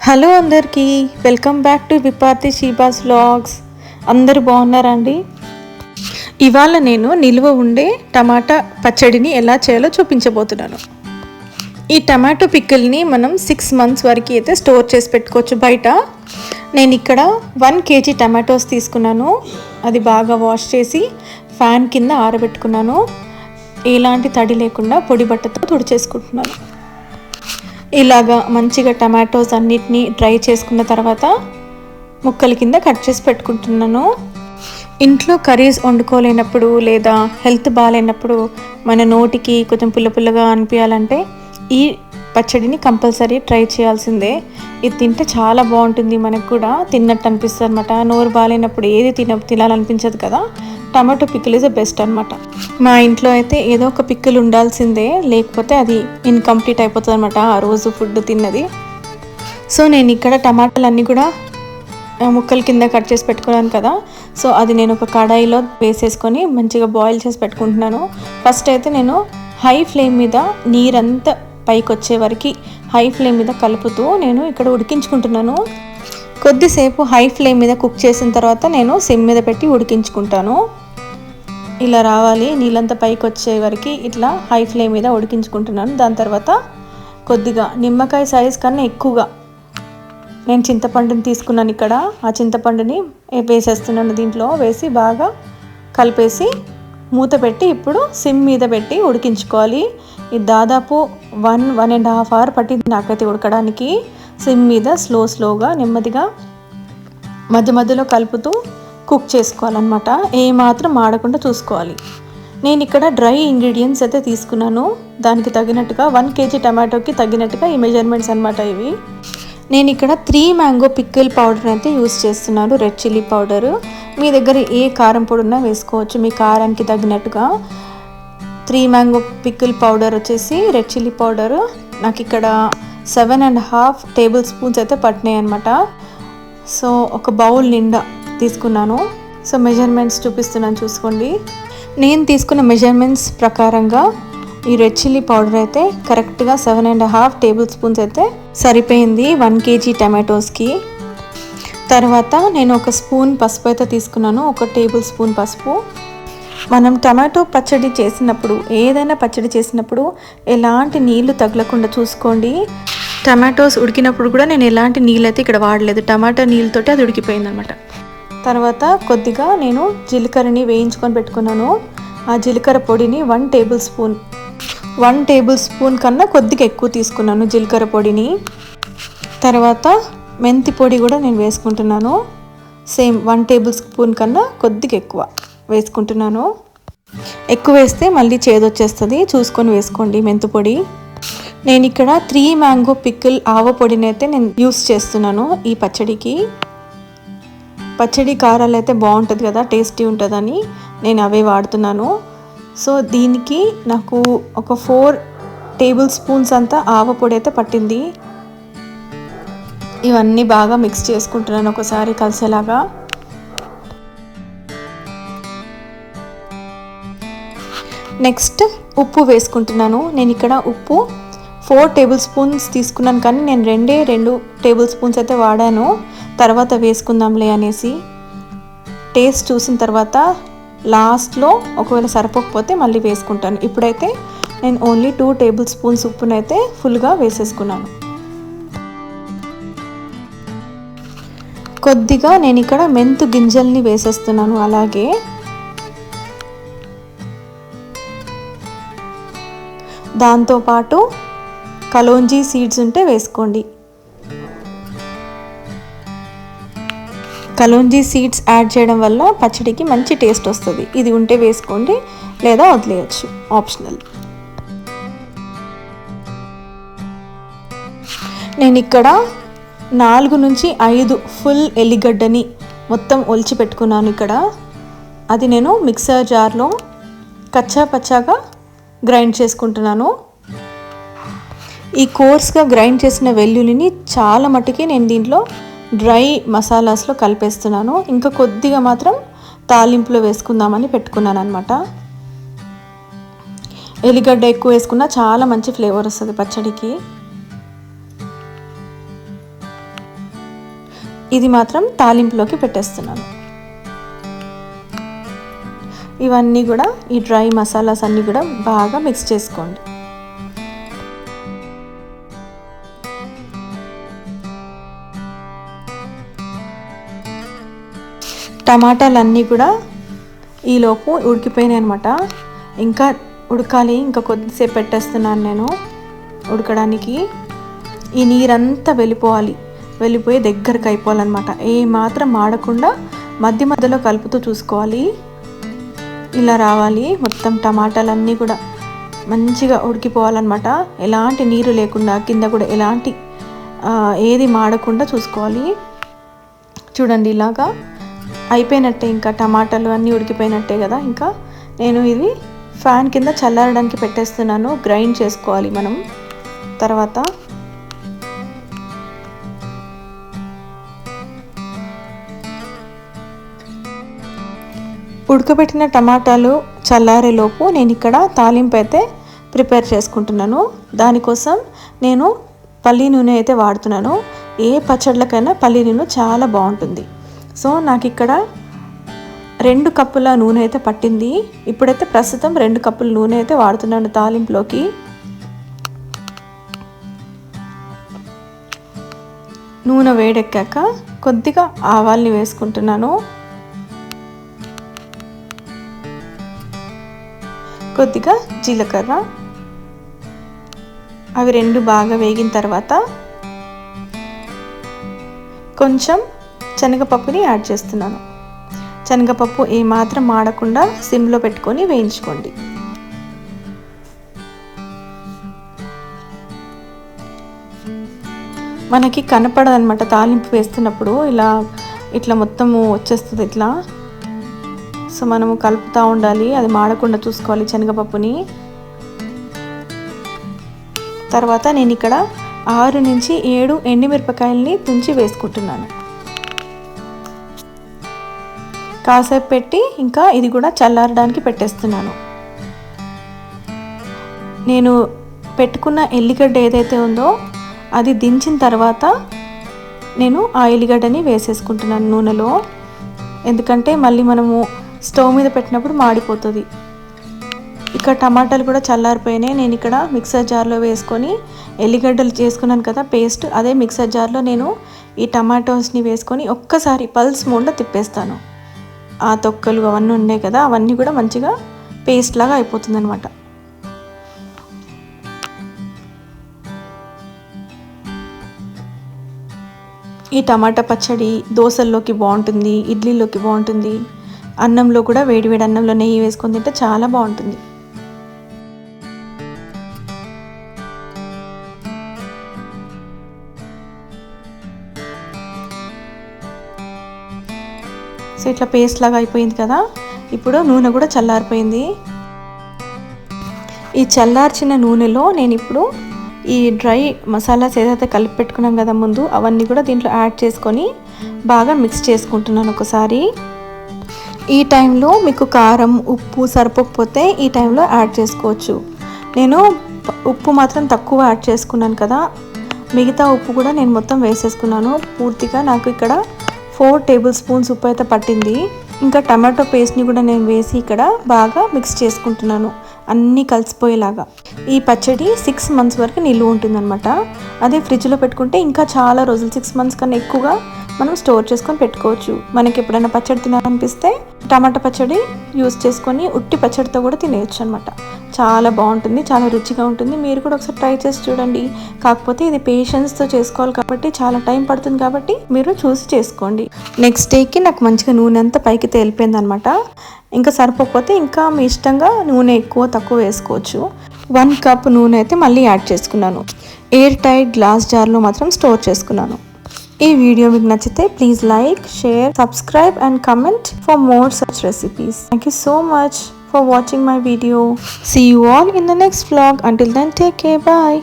Hello అందరికీ welcome back to విపార్తి షీబాస్ vlogs. అందరూ బాగున్నారా అండి? ఇవాళ నేను నిల్వ ఉండే టమాటా పచ్చడిని ఎలా చేయాలో చూపించబోతున్నాను. ఈ టమాటో పికిల్ని మనం 6 months వరకు అయితే స్టోర్ చేసి పెట్టుకోవచ్చు బయట. నేను ఇక్కడ 1 kg టమాటోస్ తీసుకున్నాను. అది బాగా వాష్ చేసి ఫ్యాన్ కింద ఆరబెట్టుకున్నాను. ఎలాంటి తడి లేకుండా పొడి బట్టతో తుడిచేసుకుంటున్నాను. ఇలాగా మంచిగా టమాటోస్ అన్నిటినీ డ్రై చేసుకున్న తర్వాత ముక్కల కింద కట్ చేసి పెట్టుకుంటున్నాను. ఇంట్లో కర్రీస్ వండుకోలేనప్పుడు లేదా హెల్త్ బాగాలేనప్పుడు మన నోటికి కొంచెం పుల్లగా అనిపించాలంటే ఈ పచ్చడిని కంపల్సరీ ట్రై చేయాల్సిందే. ఇది తింటే చాలా బాగుంటుంది, మనకు కూడా తిన్నట్టు అనిపిస్తుంది అనమాట. నోరు బాగాలేనప్పుడు ఏది తినాలనిపించదు కదా. Tomato pickle is the best అనమాట. మా ఇంట్లో అయితే ఏదో ఒక పికిల్ ఉండాల్సిందే, లేకపోతే అది ఇన్కంప్లీట్ అయిపోతుంది అనమాట ఆ రోజు ఫుడ్ తిన్నది. సో నేను ఇక్కడ టమాటాలన్నీ కూడా ముక్కల కింద కట్ చేసి పెట్టుకున్నాను కదా. సో అది నేను ఒక కడాయిలో వేసేసుకొని మంచిగా బాయిల్ చేసి పెట్టుకుంటున్నాను. ఫస్ట్ అయితే నేను హై ఫ్లేమ్ మీద నీరంతా పైకి వచ్చే వరకు హై ఫ్లేమ్ మీద కలుపుతూ నేను ఇక్కడ ఉడికించుకుంటున్నాను. కొద్దిసేపు హై ఫ్లేమ్ మీద కుక్ చేసిన తర్వాత నేను సిమ్ మీద పెట్టి ఉడికించుకుంటాను. ఇలా రావాలి, నీళ్ళంతా పైకి వచ్చే వరకు ఇట్లా హై ఫ్లేమ్ మీద ఉడికించుకుంటున్నాను. దాని తర్వాత కొద్దిగా నిమ్మకాయ సైజ్ కన్నా ఎక్కువగా నేను చింతపండుని తీసుకున్నాను. ఇక్కడ ఆ చింతపండుని వేసేస్తున్నాను. దీంట్లో వేసి బాగా కలిపేసి మూత పెట్టి ఇప్పుడు సిమ్ మీద పెట్టి ఉడికించుకోవాలి. ఇది దాదాపు 1.5 hour పట్టింది నాకైతే ఉడకడానికి. సిమ్ మీద స్లోగా నెమ్మదిగా మధ్య మధ్యలో కలుపుతూ కుక్ చేసుకోవాలన్నమాట. ఏమాత్రం మాడకుండా చూసుకోవాలి. నేను ఇక్కడ డ్రై ఇంగ్రీడియంట్స్ అయితే తీసుకున్నాను. దానికి తగినట్టుగా 1 kg టమాటోకి తగినట్టుగా ఈ మెజర్మెంట్స్ అనమాట ఇవి. నేను ఇక్కడ 3 mango పికిల్ పౌడర్ అయితే యూస్ చేస్తున్నాను, రెడ్ చిల్లీ పౌడరు. మీ దగ్గర ఏ కారం పొడి ఉన్నా వేసుకోవచ్చు మీ కారానికి తగినట్టుగా. 3 mango పికిల్ పౌడర్ వచ్చేసి రెడ్ చిల్లీ పౌడరు నాకు ఇక్కడ 7.5 tablespoons అయితే పట్టినాయి అనమాట. సో ఒక బౌల్ నిండా తీసుకున్నాను. సో మెజర్మెంట్స్ చూపిస్తున్నాను చూసుకోండి. నేను తీసుకున్న మెజర్మెంట్స్ ప్రకారంగా ఈ రెడ్ చిల్లీ పౌడర్ అయితే కరెక్ట్గా 7.5 tablespoons అయితే సరిపోయింది 1 kg టమాటోస్కి. తర్వాత నేను ఒక స్పూన్ పసుపు అయితే తీసుకున్నాను, 1 tablespoon పసుపు. మనం టమాటో పచ్చడి చేసినప్పుడు, ఏదైనా పచ్చడి చేసినప్పుడు ఎలాంటి నీళ్లు తగలకుండా చూసుకోండి. టమాటోస్ ఉడికినప్పుడు కూడా నేను ఎలాంటి నీళ్ళు అయితే ఇక్కడ వాడలేదు, టమాటా నీళ్ళతోటి అది ఉడికిపోయింది అనమాట. తర్వాత కొద్దిగా నేను జీలకర్రని వేయించుకొని పెట్టుకున్నాను. ఆ జీలకర్ర పొడిని 1 tablespoon కన్నా కొద్దిగా ఎక్కువ తీసుకున్నాను జీలకర్ర పొడిని. తర్వాత మెంతి పొడి కూడా నేను వేసుకుంటున్నాను. సేమ్ 1 tablespoon కన్నా కొద్దిగా ఎక్కువ వేసుకుంటున్నాను. ఎక్కువ వేస్తే మళ్ళీ చేదొచ్చేస్తుంది, చూసుకొని వేసుకోండి మెంతి పొడి. నేను ఇక్కడ 3 mango పికిల్ ఆవ పొడిని అయితే నేను యూస్ చేస్తున్నాను ఈ పచ్చడికి. పచ్చడి కారాలు అయితే బాగుంటుంది కదా, టేస్టీ ఉంటుందని నేను అవే వాడుతున్నాను. సో దీనికి నాకు ఒక 4 tablespoons అంతా ఆవ పొడి అయితే పట్టింది. ఇవన్నీ బాగా మిక్స్ చేసుకుంటున్నాను ఒకసారి కలిసేలాగా. నెక్స్ట్ ఉప్పు వేసుకుంటున్నాను. నేను ఇక్కడ ఉప్పు 4 tablespoons తీసుకున్నాను, కానీ నేను 2 tablespoons అయితే వాడాను. తర్వాత వేసుకుందాంలే అనేసి టేస్ట్ చూసిన తర్వాత లాస్ట్లో ఒకవేళ సరిపోకపోతే మళ్ళీ వేసుకుంటాను. ఇప్పుడైతే నేను ఓన్లీ 2 tablespoons ఉప్పునైతే ఫుల్గా వేసేసుకున్నాను. కొద్దిగా నేను ఇక్కడ మెంతు గింజల్ని వేసేస్తున్నాను. అలాగే దాంతోపాటు కలోంజీ సీడ్స్ ఉంటే వేసుకోండి. కలోంజీ సీడ్స్ యాడ్ చేయడం వల్ల పచ్చడికి మంచి టేస్ట్ వస్తుంది. ఇది ఉంటే వేసుకోండి, లేదా వదిలేయచ్చు, ఆప్షనల్. నేను ఇక్కడ 4 నుంచి 5 ఫుల్ ఎల్లిగడ్డని మొత్తం ఒలిచి పెట్టుకున్నాను ఇక్కడ. అది నేను మిక్సర్ జార్లో కచ్చా పచ్చాగా గ్రైండ్ చేసుకుంటున్నాను. ఈ కోర్స్గా గ్రైండ్ చేసిన వెల్లుల్లిని చాలా మట్టుకి నేను దీంట్లో డ్రై మసాలాస్లో కలిపేస్తున్నాను. ఇంకా కొద్దిగా మాత్రం తాలింపులో వేసుకుందామని పెట్టుకున్నాను అనమాట. ఎల్లిగడ్డ ఎక్కువ వేసుకున్నా చాలా మంచి ఫ్లేవర్ వస్తుంది పచ్చడికి. ఇది మాత్రం తాలింపులోకి పెట్టేస్తున్నాను. ఇవన్నీ కూడా ఈ డ్రై మసాలాస్ అన్నీ కూడా బాగా మిక్స్ చేసుకోండి. టమాటాలన్నీ కూడా ఈలోపు ఉడికిపోయినాయి అనమాట. ఇంకా ఉడకాలి, ఇంకా కొద్దిసేపు పెట్టేస్తున్నాను నేను ఉడకడానికి. ఈ నీరంతా వెళ్ళిపోయి దగ్గరకు అయిపోవాలన్నమాట. ఏ మాత్రం మాడకుండా మధ్య మధ్యలో కలుపుతూ చూసుకోవాలి. ఇలా రావాలి. మొత్తం టమాటాలన్నీ కూడా మంచిగా ఉడికిపోవాలన్నమాట. ఎలాంటి నీరు లేకుండా కింద కూడా ఎలాంటి ఏది మాడకుండా చూసుకోవాలి. చూడండి, ఇలాగా అయిపోయినట్టే. ఇంకా టమాటాలు అన్నీ ఉడికిపోయినట్టే కదా. ఇంకా నేను ఇది ఫ్యాన్ కింద చల్లారడానికి పెట్టేస్తున్నాను. గ్రైండ్ చేసుకోవాలి మనం తర్వాత. ఉడకబెట్టిన టమాటాలు చల్లారేలోపు నేను ఇక్కడ తాలింపు అయితే ప్రిపేర్ చేసుకుంటున్నాను. దానికోసం నేను పల్లి నూనె అయితే వాడుతున్నాను. ఏ పచ్చళ్ళకైనా పల్లి నూనె చాలా బాగుంటుంది. సో నాకు ఇక్కడ 2 కప్పుల నూనె అయితే పట్టింది. ఇప్పుడైతే ప్రస్తుతం 2 కప్పుల నూనె అయితే వాడుతున్నాను తాలింపులోకి. నూనె వేడెక్కాక కొద్దిగా ఆవాల్ని వేసుకుంటున్నాను. కొద్దిగా జీలకర్ర. అవి 2 బాగా వేగిన తర్వాత కొంచెం శనగపప్పుని యాడ్ చేస్తున్నాను. శనగపప్పు ఏమాత్రం మాడకుండా సిమ్లో పెట్టుకొని వేయించుకోండి. మనకి కనపడదనమాట తాలింపు వేస్తున్నప్పుడు. ఇట్లా మొత్తము వచ్చేస్తుంది ఇట్లా. సో మనము కలుపుతూ ఉండాలి, అది మాడకుండా చూసుకోవాలి శనగపప్పుని. తర్వాత నేను ఇక్కడ 6 నుంచి 7 ఎండుమిరపకాయలని తుంచి వేసుకుంటున్నాను. కాసేపు పెట్టి ఇంకా ఇది కూడా చల్లారడానికి పెట్టేస్తున్నాను. నేను పెట్టుకున్న ఎల్లిగడ్డ ఏదైతే ఉందో అది దించిన తర్వాత నేను ఆ ఎల్లిగడ్డని వేసేసుకుంటున్నాను నూనెలో. ఎందుకంటే మళ్ళీ మనము స్టవ్ మీద పెట్టినప్పుడు మాడిపోతుంది. ఇక్కడ టమాటాలు కూడా చల్లారిపోయినాయి. నేను ఇక్కడ మిక్సర్ జార్లో వేసుకొని ఎల్లిగడ్డలు చేసుకున్నాను కదా పేస్ట్, అదే మిక్సర్ జార్లో నేను ఈ టమాటోస్ని వేసుకొని ఒక్కసారి పల్స్ మోడ్లో తిప్పేస్తాను. ఆ తొక్కలు అవన్నీ ఉన్నాయి కదా, అవన్నీ కూడా మంచిగా పేస్ట్ లాగా అయిపోతుంది అనమాట. ఈ టమాటా పచ్చడి దోశల్లోకి బాగుంటుంది, ఇడ్లీలోకి బాగుంటుంది, అన్నంలో కూడా వేడివేడి అన్నంలో నెయ్యి వేసుకొని తింటే చాలా బాగుంటుంది. సో ఇట్లా పేస్ట్ లాగా అయిపోయింది కదా. ఇప్పుడు నూనె కూడా చల్లారిపోయింది. ఈ చల్లార్చిన నూనెలో నేను ఇప్పుడు ఈ డ్రై మసాలాస్ ఏదైతే కలిపి పెట్టుకున్నాం కదా ముందు, అవన్నీ కూడా దీంట్లో యాడ్ చేసుకొని బాగా మిక్స్ చేసుకుంటున్నాను ఒకసారి. ఈ టైంలో మీకు కారం ఉప్పు సరిపోకపోతే ఈ టైంలో యాడ్ చేసుకోవచ్చు. నేను ఉప్పు మాత్రం తక్కువ యాడ్ చేసుకున్నాను కదా, మిగతా ఉప్పు కూడా నేను మొత్తం వేసేసుకున్నాను పూర్తిగా. నాకు ఇక్కడ 4 టేబుల్ స్పూన్స్ ఉప్పు అయితే పట్టింది. ఇంకా టమాటో పేస్ట్ని కూడా నేను వేసి ఇక్కడ బాగా మిక్స్ చేసుకుంటున్నాను అన్నీ కలిసిపోయేలాగా. ఈ పచ్చడి 6 మంత్స్ వరకు నిలువ ఉంటుందన్నమాట. అదే ఫ్రిడ్జ్లో పెట్టుకుంటే ఇంకా చాలా రోజులు, 6 మంత్స్ కన్నా ఎక్కువగా మనం స్టోర్ చేసుకొని పెట్టుకోవచ్చు. మనకి ఎప్పుడైనా పచ్చడి తినాలనిపిస్తే టమాటా పచ్చడి యూస్ చేసుకొని ఉట్టి పచ్చడితో కూడా తినేయచ్చు అనమాట. చాలా బాగుంటుంది, చాలా రుచిగా ఉంటుంది. మీరు కూడా ఒకసారి ట్రై చేసి చూడండి. కాకపోతే ఇది పేషెన్స్తో చేసుకోవాలి కాబట్టి చాలా టైం పడుతుంది, కాబట్టి మీరు చూసి చేసుకోండి. నెక్స్ట్ డేకి నాకు మంచిగా నూనె అంతా పైకి తేలిపోయింది అనమాట. ఇంకా సరిపోకపోతే ఇంకా మీ ఇష్టంగా నూనె ఎక్కువ తక్కువ వేసుకోవచ్చు. 1 కప్ నూనె అయితే మళ్ళీ యాడ్ చేసుకున్నాను. ఎయిర్ టైట్ గ్లాస్ జార్లో మాత్రం స్టోర్ చేసుకున్నాను. ఈ వీడియో మీకు నచ్చితే please like, share, subscribe and comment for more such recipes. Thank you so much for watching my video. See you all in the next vlog. Until then, take care. Bye.